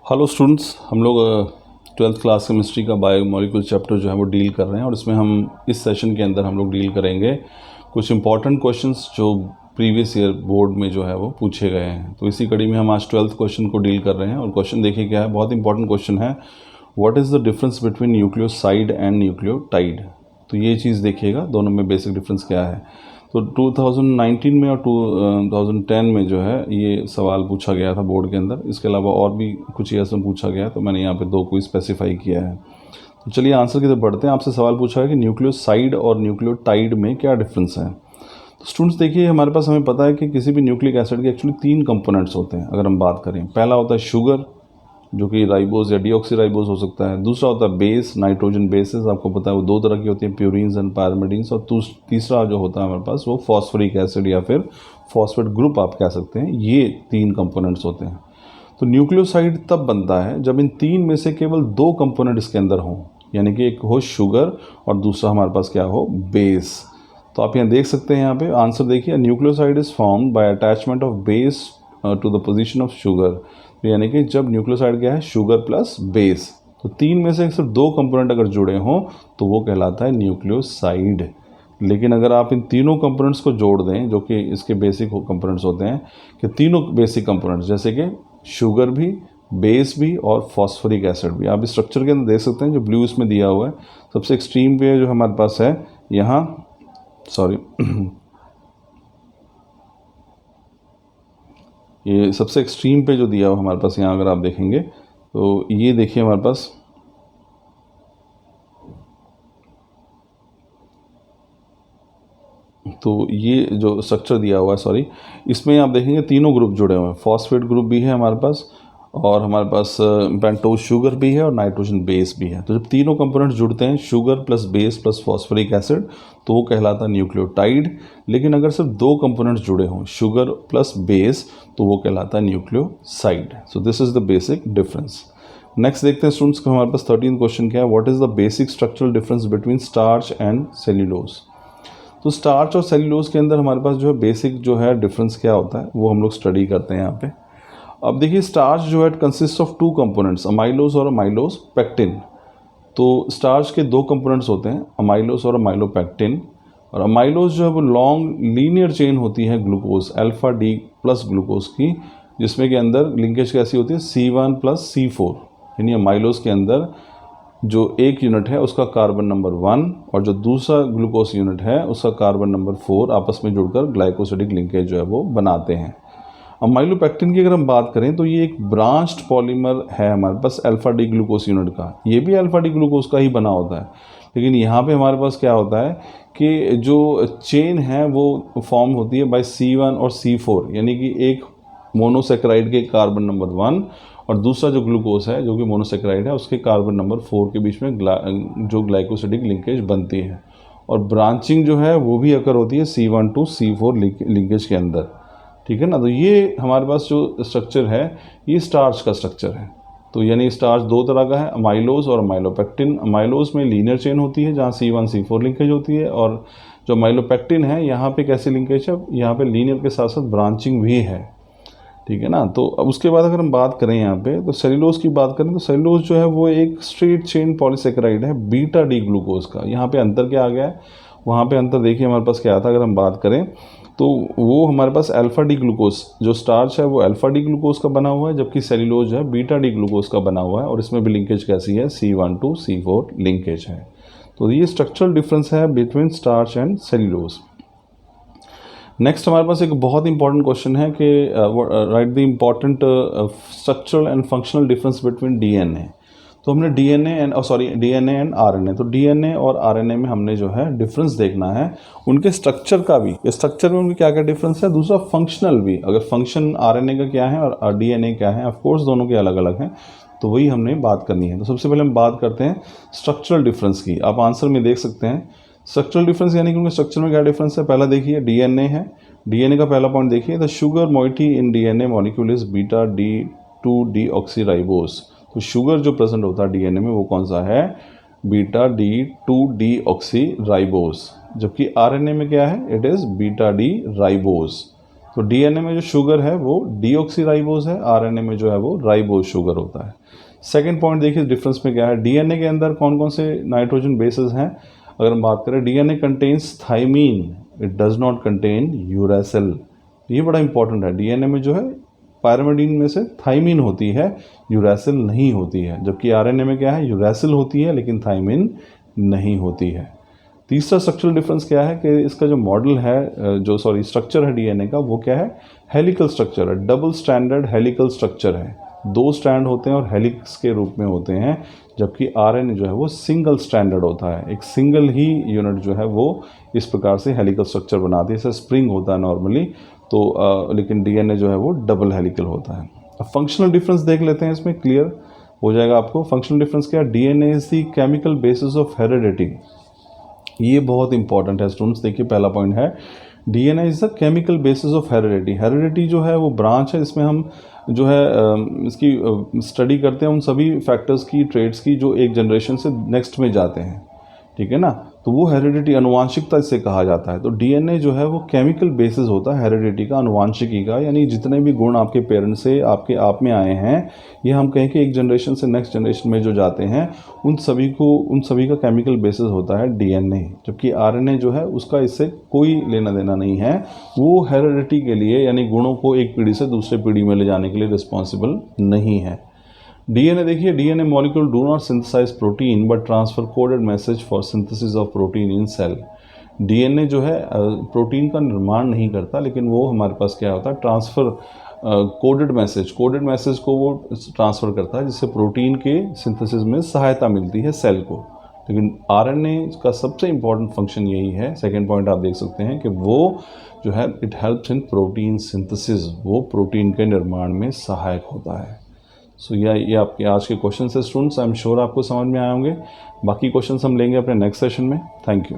Hello students, हम लोग 12th class chemistry का बायोमोलिक्यूल चैप्टर जो है वो डील कर रहे हैं और इसमें हम इस सेशन के अंदर हम लोग डील करेंगे कुछ इंपॉर्टेंट क्वेश्चंस जो प्रीवियस ईयर बोर्ड में जो है वो पूछे गए हैं। तो इसी कड़ी में हम आज 12th क्वेश्चन को डील कर रहे हैं और क्वेश्चन देखिए क्या है, बहुत इंपॉर्टेंट क्वेश्चन है। What is the difference between nucleoside and nucleotide. तो ये चीज़ देखिएगा, दोनों में बेसिक डिफरेंस क्या है। तो 2019 में और 2010 में जो है ये सवाल पूछा गया था बोर्ड के अंदर। इसके अलावा और भी कुछ ईयर्स में पूछा गया है, तो मैंने यहाँ पे दो को स्पेसिफाई किया है। तो चलिए आंसर की तरफ बढ़ते हैं। आपसे सवाल पूछा है कि न्यूक्लियोसाइड और न्यूक्लियोटाइड में क्या डिफरेंस है। तो स्टूडेंट्स देखिए, हमारे पास हमें पता है कि किसी भी न्यूक्लिक एसिड के एक्चुअली 3 कंपोनेंट्स होते हैं। अगर हम बात करें, पहला होता है शुगर जो कि राइबोज या डीऑक्सीराइबोज हो सकता है। दूसरा होता है बेस, नाइट्रोजन बेसेस, आपको पता है वो 2 तरह की होती हैं, प्यूरिन्स एंड पायरिमिडीन्स। और तीसरा जो होता है हमारे पास वो फॉस्फोरिक एसिड या फिर फॉस्फेट ग्रुप आप कह सकते हैं। ये 3 कंपोनेंट्स होते हैं। तो न्यूक्लियोसाइड तब बनता है जब इन 3 में से केवल 2 कंपोनेंट इसके अंदर हों, यानी कि एक हो शुगर और दूसरा हमारे पास क्या हो, बेस। तो आप यहाँ देख सकते हैं, यहाँ पे आंसर देखिए, nucleoside is formed by attachment of base to the position of sugar. यानी कि जब न्यूक्लियोसाइड क्या है, शुगर प्लस बेस, तो 3 में से सिर्फ 2 कंपोनेंट अगर जुड़े हों तो वो कहलाता है न्यूक्लियोसाइड। लेकिन अगर आप इन तीनों कंपोनेंट्स को जोड़ दें, जो कि इसके बेसिक कंपोनेंट्स होते हैं, कि तीनों बेसिक कंपोनेंट्स जैसे कि शुगर भी, बेस भी और फॉस्फोरिक एसिड भी, आप इस स्ट्रक्चर के अंदर देख सकते हैं जो ब्लू इसमें दिया हुआ है। सबसे एक्सट्रीम पे जो हमारे पास है यहाँ, सॉरी ये सबसे एक्सट्रीम पे जो दिया हुआ हमारे पास यहाँ अगर आप देखेंगे तो ये देखिए हमारे पास, तो ये जो स्ट्रक्चर दिया हुआ है, सॉरी, इसमें आप देखेंगे तीनों ग्रुप जुड़े हुए हैं। फॉस्फेट ग्रुप भी है हमारे पास और हमारे पास पेंटोज शुगर भी है और नाइट्रोजन बेस भी है। तो जब तीनों कंपोनेंट्स जुड़ते हैं, sugar plus base plus phosphoric acid, तो वो कहलाता है न्यूक्लियोटाइड। लेकिन अगर सिर्फ 2 कंपोनेंट्स जुड़े हों, शुगर प्लस बेस, तो वो कहलाता है nucleoside. So this is the basic difference. Next देखते हैं स्टूडेंट्स को, हमारे पास 13 क्वेश्चन क्या है, what is the basic structural difference between starch and cellulose. तो स्टार्च और सेल्यूलोज के अंदर हमारे पास जो है बेसिक जो है डिफरेंस क्या होता है वो हम लोग स्टडी करते हैं यहाँ पे। अब देखिए, स्टार्च जो है कंसिस्ट ऑफ 2 कंपोनेंट्स, अमाइलोज और अमाइलोज पेक्टिन। तो स्टार्च के 2 कंपोनेंट्स होते हैं, अमाइलोज और अमाइलोपेक्टिन। और अमाइलोज जो है वो लॉन्ग लीनियर चेन होती है glucose, alpha D plus glucose की, जिसमें के अंदर लिंकेज कैसी होती है, C1 प्लस C4। यानी अमाइलोज के अंदर जो एक यूनिट है उसका कार्बन नंबर 1 और जो दूसरा ग्लूकोज यूनिट है उसका कार्बन नंबर 4 आपस में जुड़कर ग्लाइकोसिडिक लिंकेज जो है वो बनाते हैं। अमाइलोपेक्टिन की अगर हम बात करें तो ये एक ब्रांच्ड पॉलीमर है हमारे पास अल्फा डी ग्लूकोज यूनिट का। ये भी अल्फा डी ग्लूकोज का ही बना होता है, लेकिन यहाँ पे हमारे पास क्या होता है कि जो चेन है वो फॉर्म होती है बाय C1 और C4, यानी कि एक मोनोसेक्राइड के कार्बन नंबर 1 और दूसरा जो ग्लूकोज है जो कि मोनोसेक्राइड है उसके कार्बन नंबर 4 के बीच में जो ग्लाइकोसिडिक लिंकेज बनती है। और ब्रांचिंग जो है वो भी अकर होती है C1 टू C4 लिंकेज के अंदर, ठीक है ना। तो ये हमारे पास जो स्ट्रक्चर है ये स्टार्च का स्ट्रक्चर है। तो यानी स्टार्च 2 तरह का है, अमाइलोज और अमाइलोपेक्टिन। अमाइलोज में लीनियर चेन होती है जहाँ C1 C4 लिंकेज होती है, और जो अमाइलोपेक्टिन है यहाँ पे कैसी लिंकेज है, यहाँ पे लीनियर के साथ साथ ब्रांचिंग भी है, ठीक है ना। तो अब उसके बाद अगर हम बात करें यहाँ पे, तो सेल्यूलोज की बात करें तो सेल्यूलोज जो है वो एक स्ट्रेट चेन पॉलीसेकेराइड है बीटा डी ग्लूकोज का। यहाँ पे अंतर क्या आ गया है, वहाँ पे अंतर देखिए हमारे पास क्या था। अगर हम बात करें तो वो हमारे पास अल्फा डी ग्लूकोज, जो स्टार्च है वो अल्फा डी ग्लूकोज का बना हुआ है, जबकि सेल्यूलोज है बीटा डी ग्लूकोज का बना हुआ है, और इसमें भी लिंकेज कैसी है, C1 टू C4 लिंकेज है। तो ये स्ट्रक्चरल डिफरेंस है between starch and cellulose. Next हमारे पास एक बहुत इंपॉर्टेंट क्वेश्चन है कि right the important structural and functional difference between DNA. तो हमने डीएनए एंड आरएनए, तो डीएनए और आरएनए में हमने जो है डिफरेंस देखना है, उनके स्ट्रक्चर का भी, स्ट्रक्चर में उनके क्या क्या डिफरेंस है, दूसरा फंक्शनल भी, अगर फंक्शन आरएनए का क्या है और डीएनए क्या है, ऑफकोर्स दोनों के अलग अलग हैं, तो वही हमने बात करनी है। तो सबसे पहले हम बात करते हैं स्ट्रक्चरल डिफरेंस की। आप आंसर में देख सकते हैं स्ट्रक्चरल डिफरेंस, यानी कि उनके स्ट्रक्चर में क्या डिफरेंस है। पहला देखिए डीएनए है, डीएनए का पहला पॉइंट देखिए, the sugar moiety in DNA molecule is beta D 2 deoxyribose. तो शुगर जो प्रेजेंट होता है डीएनए में वो कौन सा है, बीटा डी 2 डीऑक्सीराइबोज, जबकि आरएनए में क्या है, it is beta D ribose. तो डीएनए में जो शुगर है वो डीऑक्सीराइबोज है, आरएनए में जो है वो राइबोज शुगर होता है। सेकेंड पॉइंट देखिए डिफरेंस में क्या है, डीएनए के अंदर कौन कौन से नाइट्रोजन बेसेस हैं। अगर हम बात करें, DNA contains thymine, it does not contain uracil. ये बड़ा इंपॉर्टेंट है, डीएनए में जो है पायरिमिडीन में से थाइमीन होती है, यूरेसिल नहीं होती है। जबकि आरएनए में क्या है, यूरेसिल होती है लेकिन थाइमीन नहीं होती है। तीसरा स्ट्रक्चरल डिफरेंस क्या है कि इसका जो मॉडल है, स्ट्रक्चर है डीएनए का, वो क्या है, हेलिकल स्ट्रक्चर है, डबल स्टैंडर्ड हेलिकल स्ट्रक्चर है। 2 स्ट्रैंड होते हैं और हेलिक्स के रूप में होते हैं, जबकि आरएनए जो है वो सिंगल स्टैंडर्ड होता है, एक सिंगल ही यूनिट जो है वो इस प्रकार से हेलिकल स्ट्रक्चर बनाती है। जैसे स्प्रिंग होता है नॉर्मली, तो लेकिन डीएनए जो है वो डबल हेलिकल होता है। अब फंक्शनल डिफरेंस देख लेते हैं, इसमें क्लियर हो जाएगा आपको। फंक्शनल डिफरेंस क्या है, DNA is the chemical basis of heredity. ये बहुत इंपॉर्टेंट है स्टूडेंट्स। देखिए पहला पॉइंट है, DNA is the chemical basis of heredity. Heredity जो है वो ब्रांच है, इसमें हम जो है इसकी स्टडी करते हैं उन सभी फैक्टर्स की, ट्रेड्स की, जो एक जनरेशन से नेक्स्ट में जाते हैं, ठीक है ना। तो वो हेरिडिटी, अनुवांशिकता इसे कहा जाता है। तो डीएनए जो है वो केमिकल बेसिस होता है हेरिडिटी का, अनुवांशिकी का, यानी जितने भी गुण आपके पेरेंट्स से आपके आप में आए हैं, ये हम कहें कि एक जनरेशन से नेक्स्ट जनरेशन में जो जाते हैं, उन सभी का केमिकल बेसिस होता है डीएनए। जबकि आरएनए जो है उसका इससे कोई लेना देना नहीं है, वो हेरिडिटी के लिए यानी गुणों को एक पीढ़ी से दूसरे पीढ़ी में ले जाने के लिए रिस्पॉन्सिबल नहीं है। डीएनए देखिए, DNA molecule do not synthesize protein but transfer coded message for synthesis of protein in cell. DNA जो है प्रोटीन का निर्माण नहीं करता, लेकिन वो हमारे पास क्या होता है, ट्रांसफ़र कोडेड मैसेज को वो ट्रांसफ़र करता है, जिससे प्रोटीन के सिंथेसिस में सहायता मिलती है सेल को। लेकिन आरएनए का सबसे इम्पॉर्टेंट फंक्शन यही है, सेकेंड पॉइंट आप देख सकते हैं कि वो जो है it helps in protein synthesis, वो प्रोटीन के निर्माण में सहायक होता है। सो ये आपके आज के क्वेश्चन है स्टूडेंट्स। आई एम श्योर आपको समझ में आए होंगे। बाकी क्वेश्चंस हम लेंगे अपने नेक्स्ट सेशन में। Thank you.